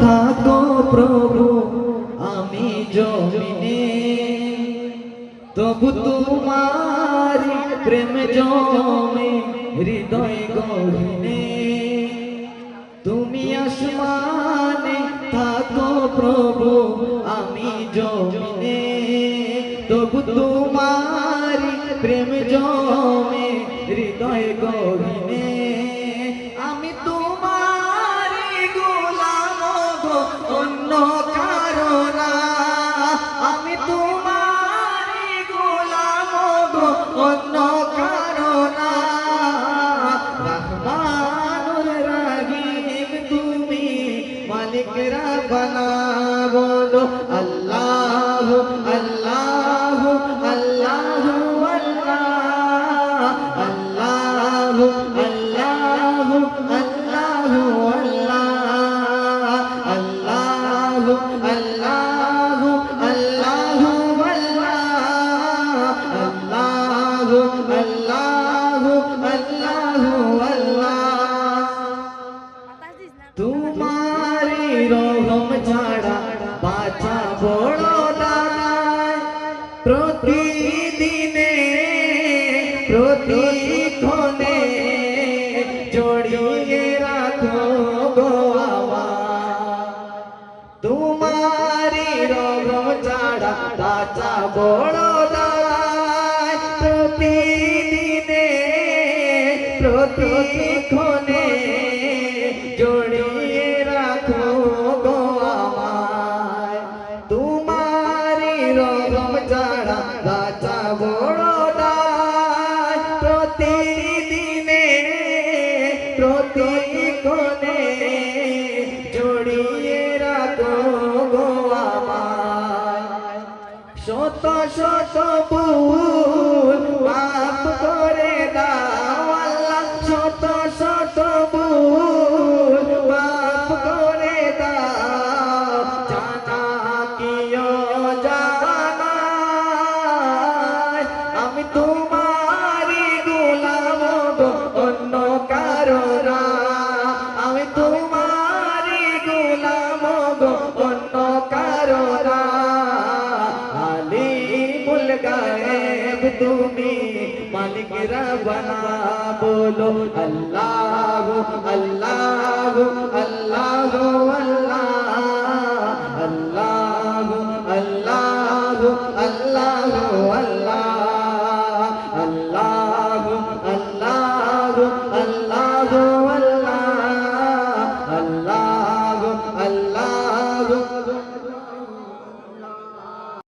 থাকো প্রভু আমি জমিনে, তবু তোমারি প্রেম জমে হৃদয় গহীনে। তুমি আসমানে থাকো প্রভু আমি জমিনে, তবু তোমারি প্রেম জমে হৃদয় গহীনে। আমি তোমারি গোলাম গো অন্য কারো না, আমি তোমারি গোলাম গো অন্য কারো না। রহমানুর রহিম তুমি মালিক রব্বানা, বলো আল্লাহ আল্লাহ আল্লাহ আল্লাহ আল্লাহ আল্লাহ আল্লাহ আল্লাহ আল্লাহ তোমারি রহম ছাড়া বাঁচা বড় দায়, প্রতিদিনে প্রতিক্ষণে জড়িয়ে রাখো গো আমায়। তোমারি রহম ছাড়া বাঁচা বড় দায়, প্রতিদিনে প্রতিক্ষণে জড়িয়ে রাখো গো আমায়। তোমারি রহম ছাড়া বাঁচা বড় দায়, প্রতিদিনে প্রতিক্ষণে জড়িয়ে রাখো গো আমায়। শত শত ভুল মাফ করে দাও আল্লাহ, শত শত ভুল মাফ করে দাও, জানা কি অজানা আমি তোমারি গোলাম গো অন্য কারো না, আমি তোমারি গোলাম গো অন্য কারো না। আলিমুল গায়েব তুমি মালিক রব্বানা, বলো আল্লাহ আল্লাহ